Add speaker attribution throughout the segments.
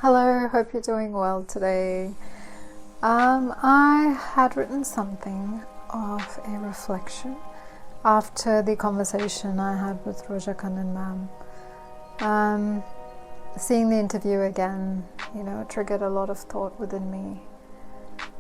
Speaker 1: Hello, hope you're doing well today. I had written something of a reflection after the conversation I had with Roja Kannan ma'am. Seeing the interview again, triggered a lot of thought within me.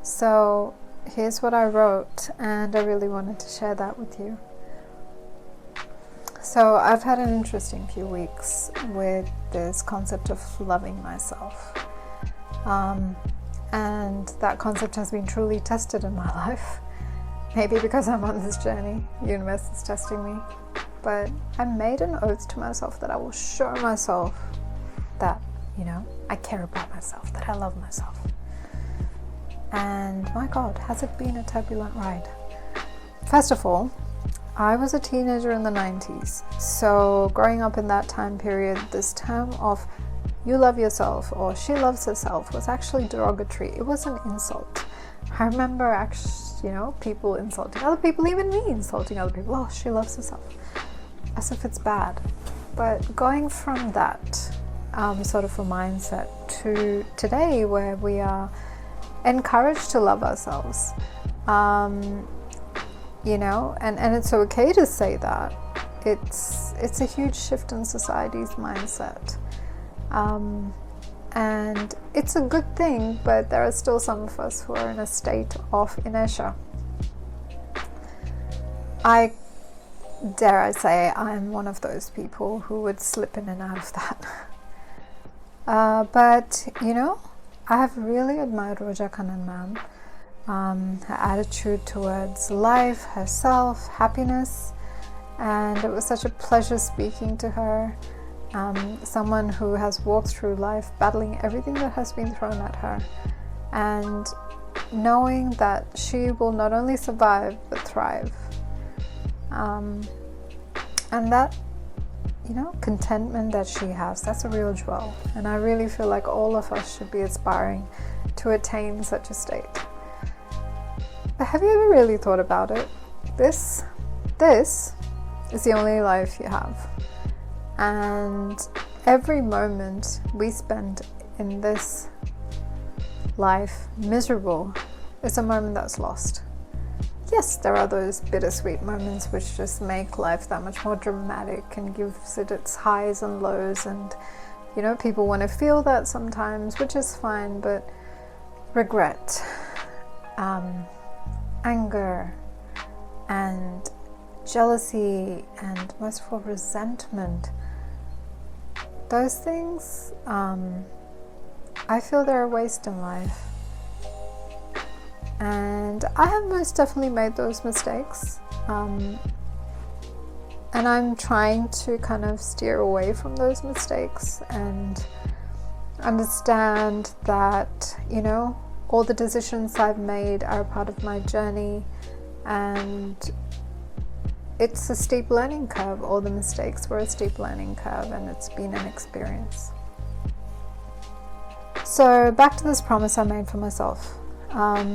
Speaker 1: So here's what I wrote, and I really wanted to share that with you. So I've had an interesting few weeks with this concept of loving myself. And that concept has been truly tested in my life. Maybe because I'm on this journey, the universe is testing me. But I made an oath to myself that I will show myself that, I care about myself, that I love myself. And my God, has it been a turbulent ride? First of all, I was a teenager in the 90s, so growing up in that time period, this term of you love yourself or she loves herself was actually derogatory. It was an insult. I remember people insulting other people, even me insulting other people. Oh, she loves herself, as if it's bad. But going from that sort of a mindset to today, where we are encouraged to love ourselves, and it's okay to say that. It's a huge shift in society's mindset, and it's a good thing, but there are still some of us who are in a state of inertia. I say I'm one of those people who would slip in and out of that. But I have really admired Roja Kannan ma'am. Her attitude towards life, herself, happiness, and it was such a pleasure speaking to her. Someone who has walked through life battling everything that has been thrown at her, and knowing that she will not only survive but thrive, and that contentment that she has, that's a real jewel. And I really feel like all of us should be aspiring to attain such a state. But have you ever really thought about it? This is the only life you have. And every moment we spend in this life miserable is a moment that's lost. Yes, there are those bittersweet moments which just make life that much more dramatic and gives it its highs and lows. And, people want to feel that sometimes, which is fine, but regret, anger and jealousy, and most of all resentment, those things, I feel they're a waste in life. And I have most definitely made those mistakes, and I'm trying to kind of steer away from those mistakes and understand that all the decisions I've made are a part of my journey, and it's a steep learning curve. All the mistakes were a steep learning curve, and it's been an experience. So back to this promise I made for myself,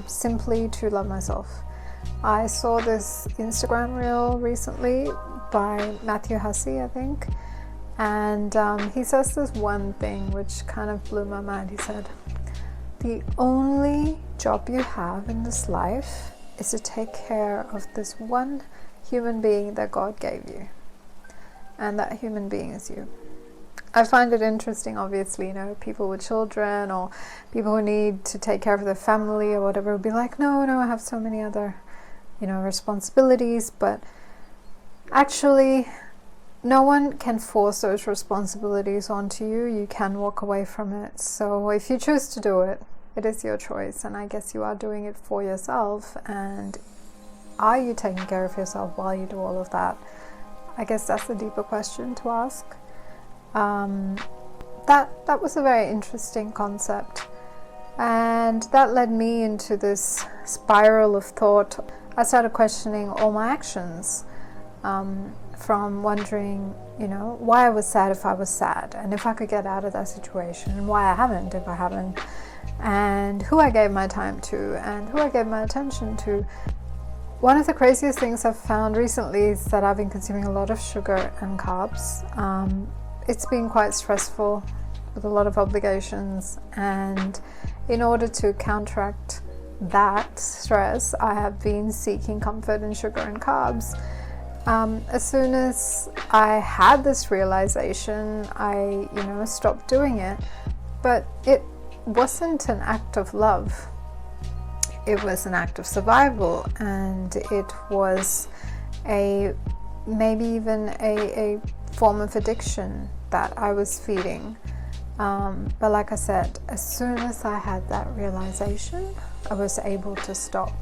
Speaker 1: simply to love myself. I saw this Instagram reel recently by Matthew Hussey, I think, and he says this one thing which kind of blew my mind. He said, the only job you have in this life is to take care of this one human being that God gave you, and that human being is you. I find it interesting, obviously, people with children or people who need to take care of their family or whatever will be like, no, I have so many other, responsibilities. But actually, no one can force those responsibilities onto you. You can walk away from it. So if you choose to do it, it is your choice. And I guess you are doing it for yourself. And are you taking care of yourself while you do all of that? I guess that's the deeper question to ask. That was a very interesting concept, and that led me into this spiral of thought. I started questioning all my actions, from wondering, why I was sad if I was sad, and if I could get out of that situation, and why I haven't if I haven't, and who I gave my time to, and who I gave my attention to. One of the craziest things I've found recently is that I've been consuming a lot of sugar and carbs. It's been quite stressful with a lot of obligations, and in order to counteract that stress, I have been seeking comfort in sugar and carbs. As soon as I had this realization, I stopped doing it. But it wasn't an act of love. It was an act of survival, and it was maybe even a form of addiction that I was feeding. But like I said, as soon as I had that realization, I was able to stop.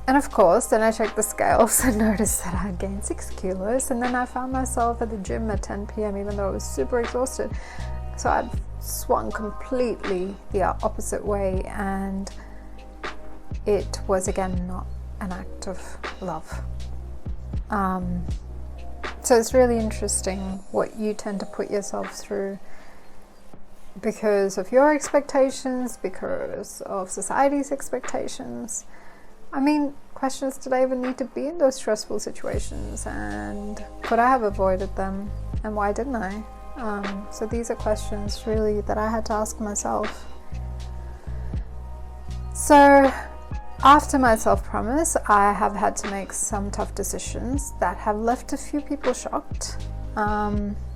Speaker 1: And of course, then I checked the scales and noticed that I had gained 6 kilos, and then I found myself at the gym at 10 p.m. even though I was super exhausted. So I'd swung completely the opposite way, and it was again not an act of love. So it's really interesting what you tend to put yourself through because of your expectations, because of society's expectations. I mean, questions, did I even need to be in those stressful situations, and could I have avoided them, and why didn't I? So these are questions really that I had to ask myself. So after my self-promise, I have had to make some tough decisions that have left a few people shocked,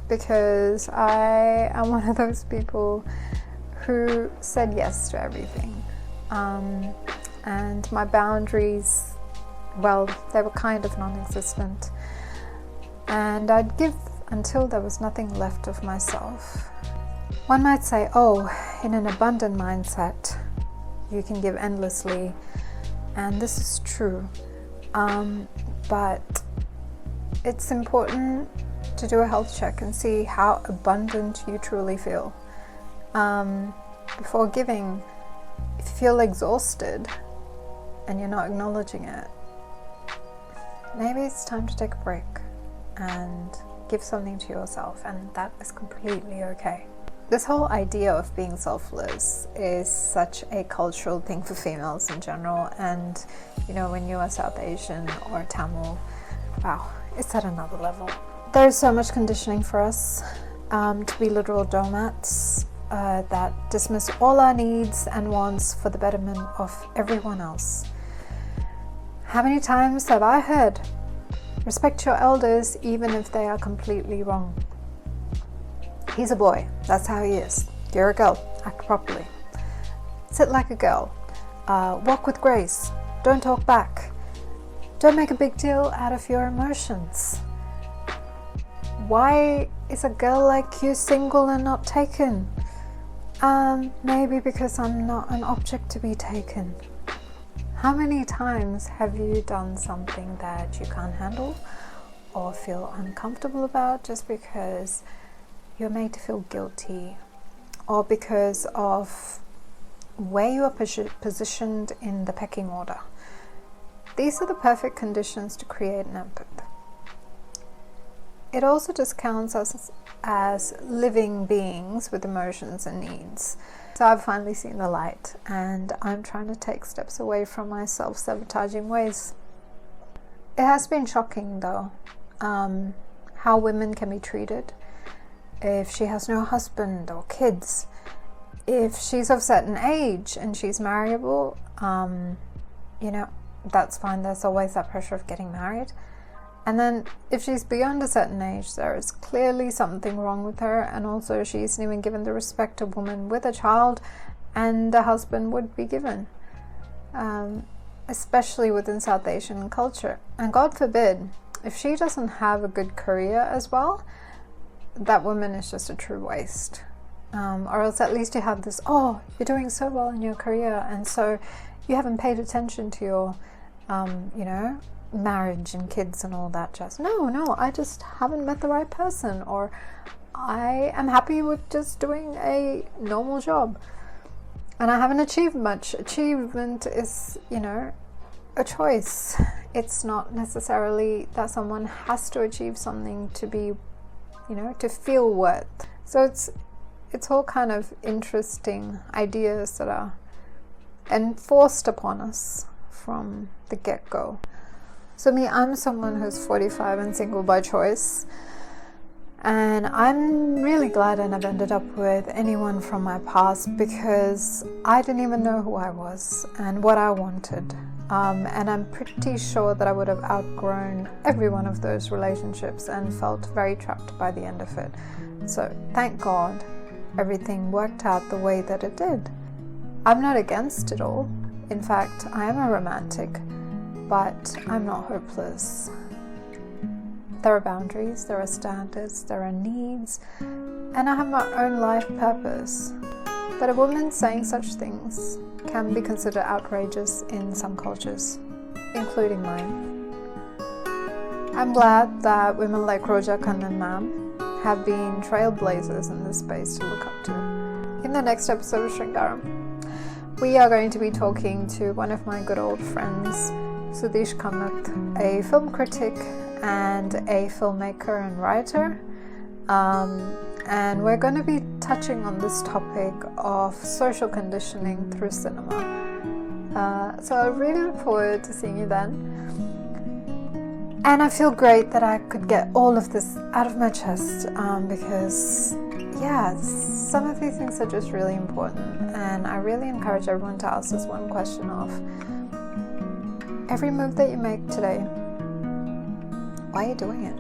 Speaker 1: because I am one of those people who said yes to everything. And my boundaries, well, they were kind of non-existent. And I'd give until there was nothing left of myself. One might say, oh, in an abundant mindset, you can give endlessly. And this is true. But it's important to do a health check and see how abundant you truly feel. Before giving, if you feel exhausted and you're not acknowledging it, maybe it's time to take a break and give something to yourself, and that is completely okay. This whole idea of being selfless is such a cultural thing for females in general, and when you are South Asian or Tamil, wow, it's at another level. There's so much conditioning for us to be literal doormats that dismiss all our needs and wants for the betterment of everyone else. How many times have I heard, respect your elders even if they are completely wrong? He's a boy, that's how he is. You're a girl, act properly. Sit like a girl. Walk with grace. Don't talk back. Don't make a big deal out of your emotions. Why is a girl like you single and not taken? Maybe because I'm not an object to be taken. How many times have you done something that you can't handle or feel uncomfortable about just because you're made to feel guilty, or because of where you are positioned in the pecking order? These are the perfect conditions to create an empath. It also discounts us as living beings with emotions and needs. So I've finally seen the light, and I'm trying to take steps away from my self-sabotaging ways. It has been shocking though, how women can be treated if she has no husband or kids. If she's of a certain age and she's marriable, that's fine. There's always that pressure of getting married. And then if she's beyond a certain age, there is clearly something wrong with her, and also she isn't even given the respect a woman with a child and a husband would be given, especially within South Asian culture. And God forbid, if she doesn't have a good career as well, that woman is just a true waste. Or else at least you have this, oh, you're doing so well in your career, and so you haven't paid attention to your, marriage and kids and all that jazz. No, I just haven't met the right person, or I am happy with just doing a normal job and I haven't achieved much. Achievement is, a choice. It's not necessarily that someone has to achieve something to be, to feel worth. So it's all kind of interesting ideas that are enforced upon us from the get-go. So me, I'm someone who's 45 and single by choice. And I'm really glad I never ended up with anyone from my past, because I didn't even know who I was and what I wanted. And I'm pretty sure that I would have outgrown every one of those relationships and felt very trapped by the end of it. So thank God everything worked out the way that it did. I'm not against it all. In fact, I am a romantic, but I'm not hopeless. There are boundaries, there are standards, there are needs, and I have my own life purpose. But a woman saying such things can be considered outrageous in some cultures, including mine. I'm glad that women like Roja Kannan Ma'am have been trailblazers in this space to look up to. In the next episode of Sringaram, we are going to be talking to one of my good old friends, Sudhish Kamath, a film critic and a filmmaker and writer. And we're going to be touching on this topic of social conditioning through cinema. So I really look forward to seeing you then. And I feel great that I could get all of this out of my chest, because some of these things are just really important. And I really encourage everyone to ask this one question of, every move that you make today, why are you doing it?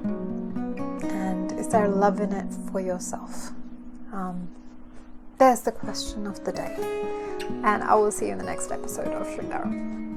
Speaker 1: And is there love in it for yourself? There's the question of the day. And I will see you in the next episode of Sringaram.